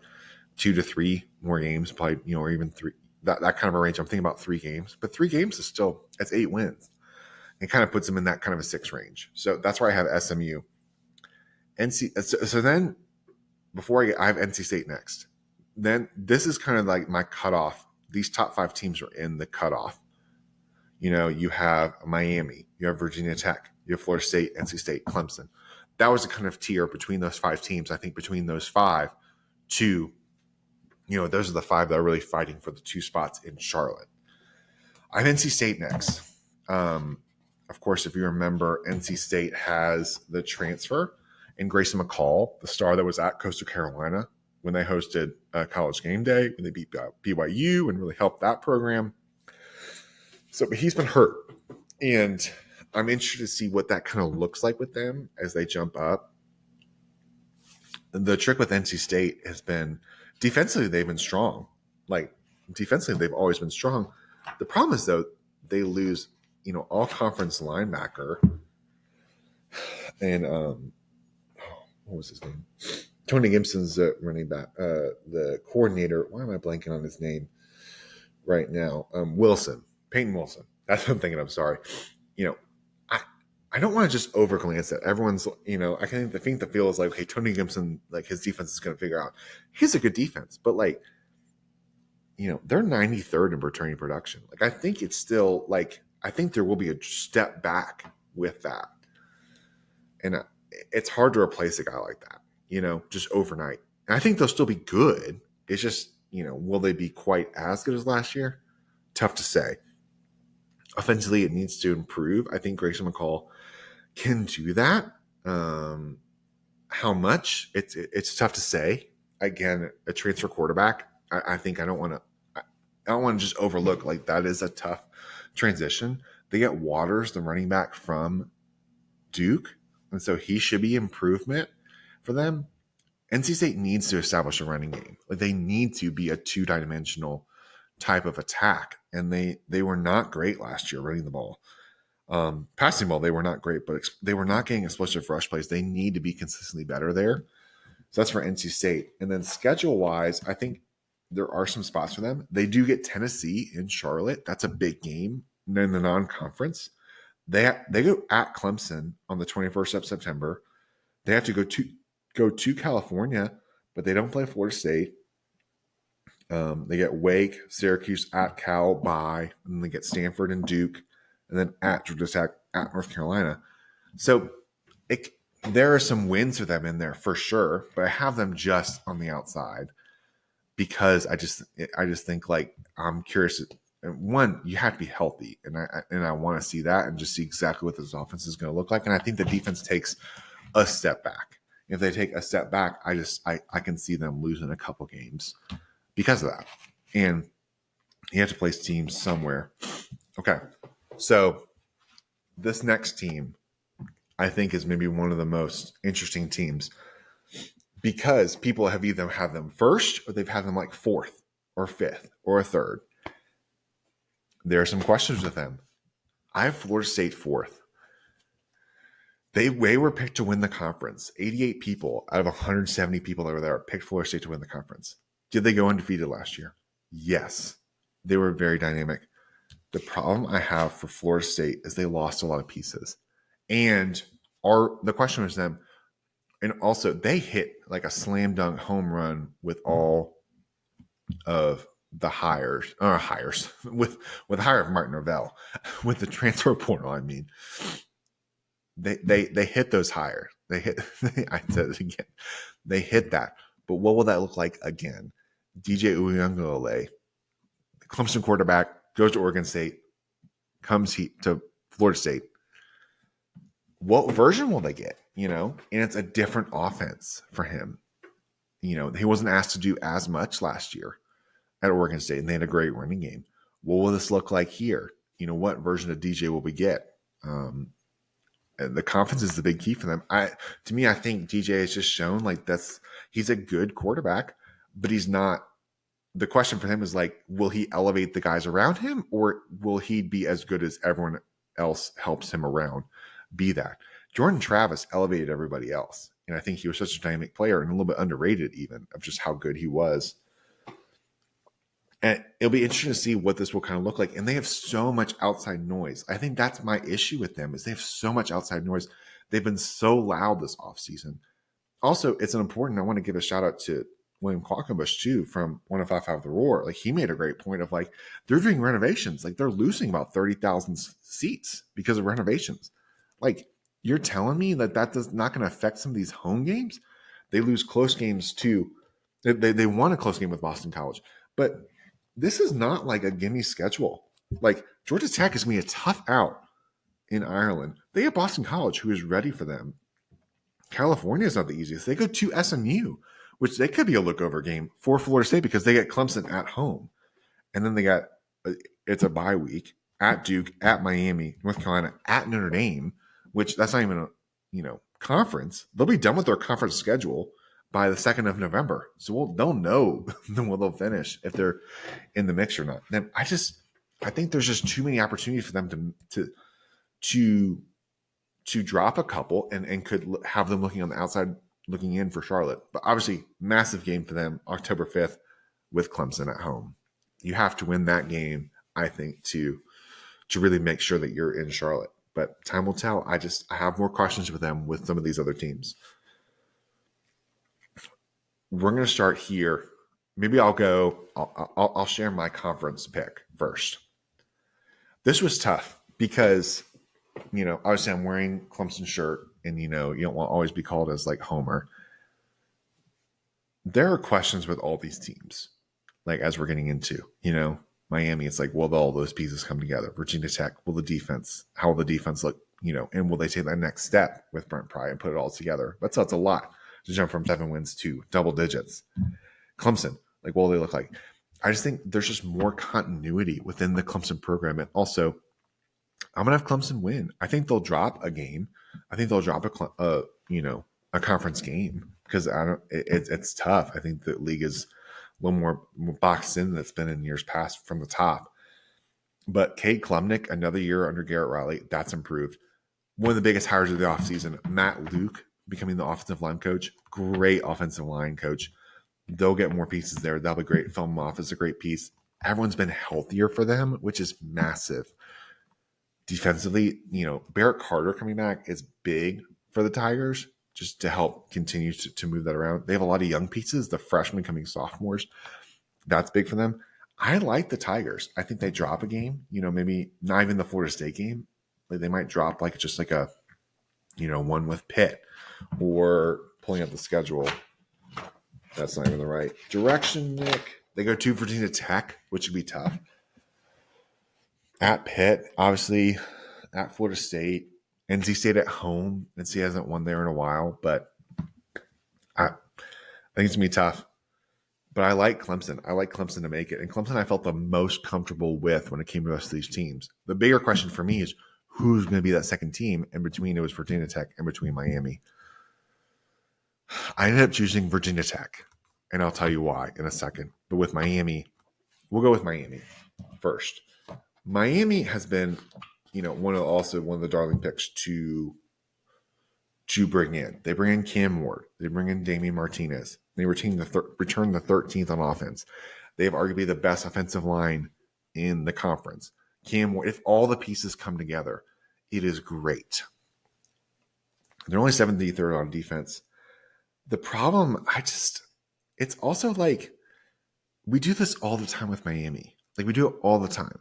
2 to 3 more games, probably, or even 3. That kind of a range. I'm thinking about 3 games, but 3 games is still, that's 8 wins. It kind of puts them in that kind of a 6 range. So that's where I have SMU. So then before I have NC State next. Then this is kind of like my cutoff. These top 5 teams are in the cutoff. You have Miami, you have Virginia Tech, you have Florida State, NC State, Clemson. That was a kind of tier between those 5 teams. I think between those 5 to, those are the 5 that are really fighting for the 2 spots in Charlotte. I have NC State next. Of course, if you remember, NC State has the transfer in Grayson McCall, the star that was at Coastal Carolina when they hosted College Game Day, when they beat BYU and really helped that program. But he's been hurt, and I'm interested to see what that kind of looks like with them as they jump up. The trick with NC State has been defensively, they've been strong. Like defensively, they've always been strong. The problem is, though, they lose, all conference linebacker and what was his name? Tony Gibson's running back, the coordinator. Why am I blanking on his name right now? Peyton Wilson. That's what I'm thinking. I'm sorry. I don't want to just over glance at everyone's. I think the feel is like, okay, Tony Gibson, like his defense is going to figure out. He's a good defense, but like, they're 93rd in returning production. Like, I think it's still like, I think there will be a step back with that, and it's hard to replace a guy like that, just overnight. And I think they'll still be good. It's just, will they be quite as good as last year? Tough to say. Offensively, it needs to improve. I think Grayson McCall can do that. How much? It's tough to say. Again, a transfer quarterback. I think I don't want to just overlook, like, that is a tough transition. They get Waters, the running back from Duke, and so he should be improvement for them. NC State needs to establish a running game. Like, they need to be a 2-dimensional type of attack, and they were not great last year running the ball. Passing ball, they were not great, but they were not getting explosive rush plays. They need to be consistently better there. So that's for NC State. And then schedule-wise, I think there are some spots for them. They do get Tennessee in Charlotte. That's a big game in the non-conference. They go at Clemson on the 21st of September. They have to go to California, but they don't play Florida State. They get Wake, Syracuse, at Cal, bye, and then they get Stanford and Duke, and then at Georgia Tech, at North Carolina. So there are some wins for them in there for sure, but I have them just on the outside because I just think, like, I'm curious. One, you have to be healthy, and I want to see that and just see exactly what this offense is going to look like. And I think the defense takes a step back. If they take a step back, I can see them losing a couple games because of that. And you have to place teams somewhere. Okay. So this next team, I think, is maybe one of the most interesting teams because people have either had them first or they've had them like 4th or 5th or a 3rd. There are some questions with them. I have Florida State fourth. They were picked to win the conference. 88 people out of 170 people that were there picked Florida State to win the conference. Did they go undefeated last year? Yes. They were very dynamic. The problem I have for Florida State is they lost a lot of pieces. And the question was them, and also they hit like a slam dunk home run with all of the hires with the hire of Martin Norvell, with the transfer portal. I mean, they hit those hires. They hit. I said it again. They hit that. But what will that look like again? DJ Uiagalelei, the Clemson quarterback, goes to Oregon State, comes to Florida State. What version will they get? And it's a different offense for him. He wasn't asked to do as much last year at Oregon State, and they had a great running game. What will this look like here? What version of DJ will we get? The confidence is the big key for them. To me, I think DJ has just shown he's a good quarterback, but he's not. The question for him is will he elevate the guys around him, or will he be as good as everyone else helps him around be that? Jordan Travis elevated everybody else. And I think he was such a dynamic player and a little bit underrated even of just how good he was. And it'll be interesting to see what this will kind of look like. And they have so much outside noise. I think that's my issue with them is they have so much outside noise. They've been so loud this offseason. Also, it's an important, I want to give a shout out to William Quackenbush too from 105.5 The Roar. He made a great point of they're doing renovations. They're losing about 30,000 seats because of renovations. You're telling me that does not going to affect some of these home games? They lose close games too. They won a close game with Boston College. But this is not a gimme schedule. Georgia Tech is going to be a tough out in Ireland. They have Boston College, who is ready for them. California is not the easiest. They go to SMU, which they could be a look-over game for Florida State because they get Clemson at home. And then they got it's a bye week at Duke, at Miami, North Carolina, at Notre Dame, which that's not even a conference. They'll be done with their conference schedule by the 2nd of November. So they'll know when they'll finish if they're in the mix or not. Then I think there's just too many opportunities for them to drop a couple and could have them looking on the outside, looking in for Charlotte. But obviously, massive game for them, October 5th with Clemson at home. You have to win that game, I think, to really make sure that you're in Charlotte. But time will tell. I have more questions with them with some of these other teams. We're going to start here. Maybe I'll share my conference pick first. This was tough because, obviously I'm wearing Clemson shirt and, you don't want to always be called as Homer. There are questions with all these teams, as we're getting into, Miami, it's will all those pieces come together? Virginia Tech, how will the defense look, and will they take that next step with Brent Pry and put it all together? That's a lot to jump from 7 wins to double digits. Clemson, what will they look like? I just think there's just more continuity within the Clemson program. And also, I'm going to have Clemson win. I think they'll drop a game. I think they'll drop a conference game because it's tough. I think the league is a little more boxed in than it's been in years past from the top. But Cade Klubnik, another year under Garrett Riley, that's improved. One of the biggest hires of the offseason, Matt Luke becoming the offensive line coach. Great offensive line coach. They'll get more pieces there. That'll be great. Film off is a great piece. Everyone's been healthier for them, which is massive. Defensively, Barrett Carter coming back is big for the Tigers just to help continue to move that around. They have a lot of young pieces, the freshmen coming sophomores. That's big for them. I like the Tigers. I think they drop a game, maybe not even the Florida State game. They might drop just a, one with Pitt or pulling up the schedule. That's not even the right direction, Nick. They go to Virginia Tech, which would be tough. At Pitt, obviously, at Florida State. NC State at home. NC hasn't won there in a while, but I think it's going to be tough. But I like Clemson. I like Clemson to make it. And Clemson I felt the most comfortable with when it came to the rest of these teams. The bigger question for me is who's going to be that second team? And between it was Virginia Tech and between Miami. I ended up choosing Virginia Tech. And I'll tell you why in a second. But with Miami, we'll go with Miami first. Miami has been, one of the darling picks to bring in. They bring in Cam Ward. They bring in Damian Martinez. They return the 13th on offense. They have arguably the best offensive line in the conference. Cam Ward, if all the pieces come together, it is great. They're only 73rd on defense. The problem, it's also like we do this all the time with Miami. Like we do it all the time.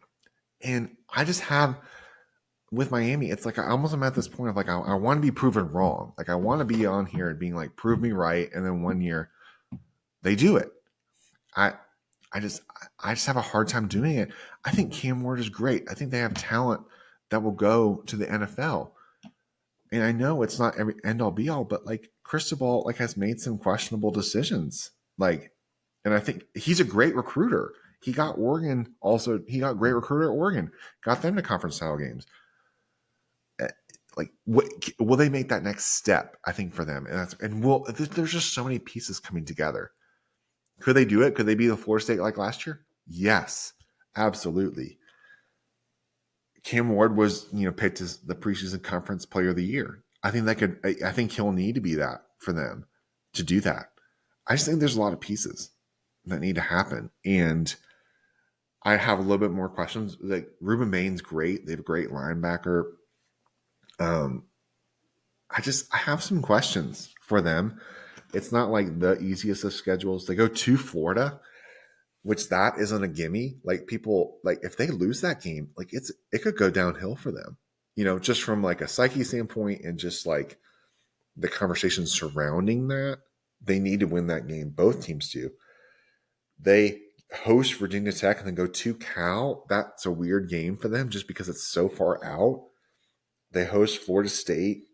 And I just have with Miami, it's like I almost am at this point of like I want to be proven wrong. Like I want to be on here and being like, prove me right. And then one year they do it. I just have a hard time doing it. I think Cam Ward is great. I think they have talent that will go to the NFL. And I know it's not every end all be all, but like Cristobal like has made some questionable decisions. Like, and I think he's a great recruiter. He got Oregon also. He got great recruiter at Oregon. Got them to conference style games. Like, will they make that next step? I think for them, there's just so many pieces coming together. Could they do it? Could they be the Florida State like last year? Yes, absolutely. Cam Ward was, picked as the preseason conference player of the year. I think he'll need to be that for them to do that. I just think there's a lot of pieces that need to happen. And I have a little bit more questions. Like Ruben Bain's great. They have a great linebacker. I have some questions for them. It's not like the easiest of schedules. They go to Florida, which that isn't a gimme. Like people, like if they lose that game, like it could go downhill for them, just from like a psyche standpoint and just like the conversation surrounding that. They need to win that game. Both teams do. They host Virginia Tech and then go to Cal. That's a weird game for them just because it's so far out. They host Florida State.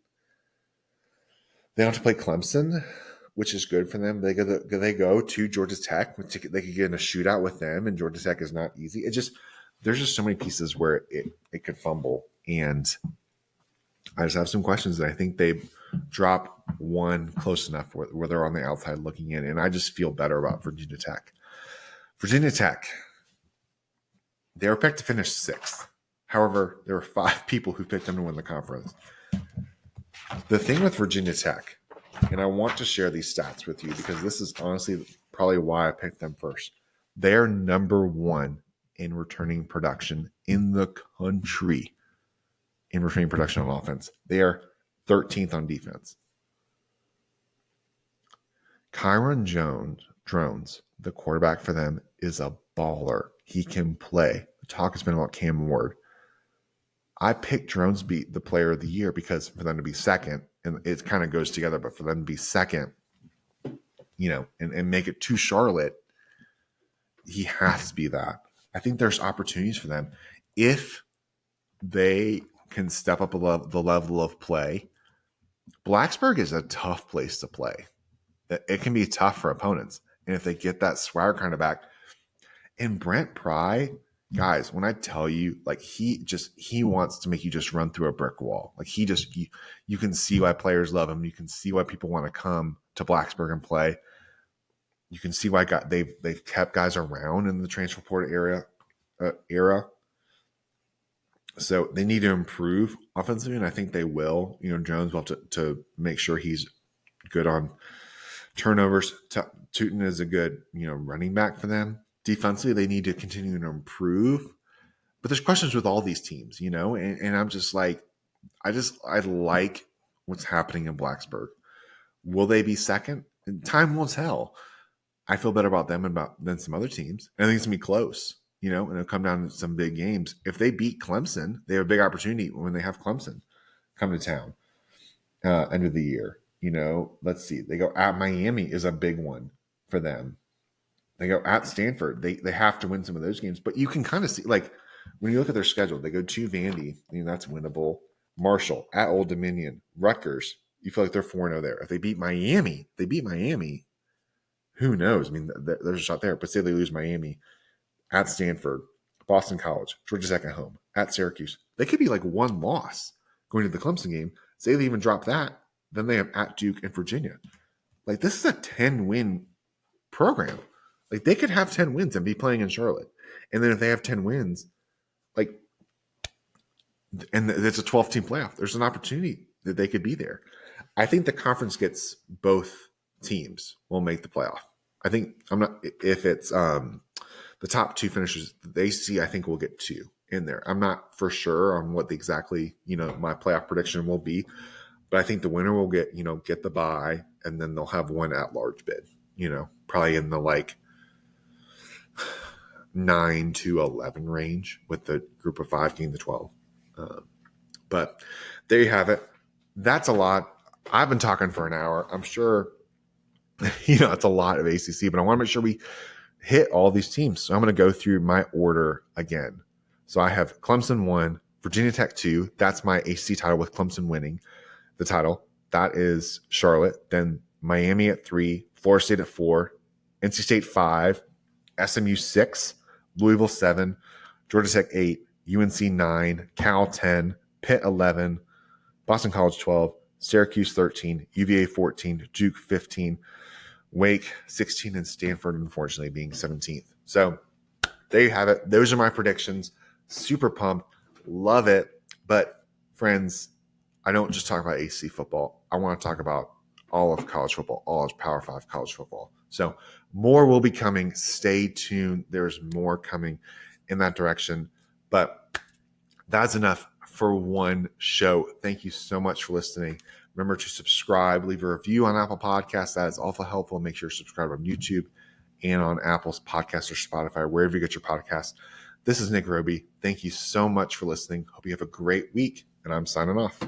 They don't have to play Clemson, which is good for them. They go to Georgia Tech. They could get in a shootout with them, and Georgia Tech is not easy. There's just so many pieces where it could fumble, and I just have some questions that I think they drop one close enough where they're on the outside looking in, and I just feel better about Virginia Tech. Virginia Tech, they were picked to finish 6th. However, there were 5 people who picked them to win the conference. The thing with Virginia Tech, and I want to share these stats with you because this is honestly probably why I picked them first. They're number 1 in returning production in the country in returning production on offense. They are 13th on defense. Kyron Drones, the quarterback for them, is a baller. He can play. The talk has been about Cam Ward. I picked Drones to be the player of the year because for them to be second, and it kind of goes together, but for them to be second, and make it to Charlotte, he has to be that. I think there's opportunities for them. If they can step up the level of play, Blacksburg is a tough place to play. It can be tough for opponents. And if they get that swagger kind of back, and Brent Pry, guys, when I tell you, like he wants to make you just run through a brick wall. Like you can see why players love him. You can see why people want to come to Blacksburg and play. You can see why they've kept guys around in the transfer portal era. So they need to improve offensively, and I think they will. Jones will have to make sure he's good on turnovers. Tootin is a good running back for them. Defensively, they need to continue to improve. But there's questions with all these teams, and I'm just like, I like what's happening in Blacksburg. Will they be second? Time will tell. I feel better about them than some other teams. I think it's going to be close, and it'll come down to some big games. If they beat Clemson, they have a big opportunity when they have Clemson come to town end of the year. Let's see. They go at Miami is a big one for them. They go at Stanford. They have to win some of those games. But you can kind of see, like, when you look at their schedule, they go to Vandy. That's winnable. Marshall, at Old Dominion. Rutgers, you feel like they're 4-0 there. If they beat Miami, who knows? There's a shot there. But say they lose Miami, at Stanford, Boston College, Georgia Tech at home, at Syracuse. They could be like one loss going to the Clemson game. Say they even drop that, then they have at Duke and Virginia. Like, this is a 10-win program. Like, they could have 10 wins and be playing in Charlotte. And then if they have 10 wins, like, and it's a 12-team playoff. There's an opportunity that they could be there. I think the conference gets both teams will make the playoff. I think I'm not if it's the top two finishers. The ACC, I think, will get two in there. I'm not for sure on what exactly my playoff prediction will be, but I think the winner will get the bye, and then they'll have one at-large bid. Probably in the like 9 to 11 range, with the group of 5 getting the 12. But there you have it. That's a lot. I've been talking for an hour. I'm sure it's a lot of ACC, but I want to make sure we hit all these teams. So I'm going to go through my order again. So I have Clemson 1, Virginia Tech 2. That's my ACC title, with Clemson winning the title. That is Charlotte. Then Miami at 3, Florida State at 4, NC State 5, SMU 6, Louisville 7, Georgia Tech 8, UNC 9, Cal 10, Pitt 11, Boston College 12, Syracuse 13, UVA 14, Duke 15, Wake 16, and Stanford, unfortunately, being 17th. So there you have it. Those are my predictions. Super pumped. Love it. But friends, I don't just talk about ACC football. I want to talk about all of college football, all of Power 5 college football. So more will be coming. Stay tuned. There's more coming in that direction. But that's enough for one show. Thank you so much for listening. Remember to subscribe, leave a review on Apple Podcasts. That is awful helpful. Make sure to subscribe on YouTube and on Apple's Podcast or Spotify, wherever you get your podcasts. This is Nick Roby. Thank you so much for listening. Hope you have a great week, and I'm signing off.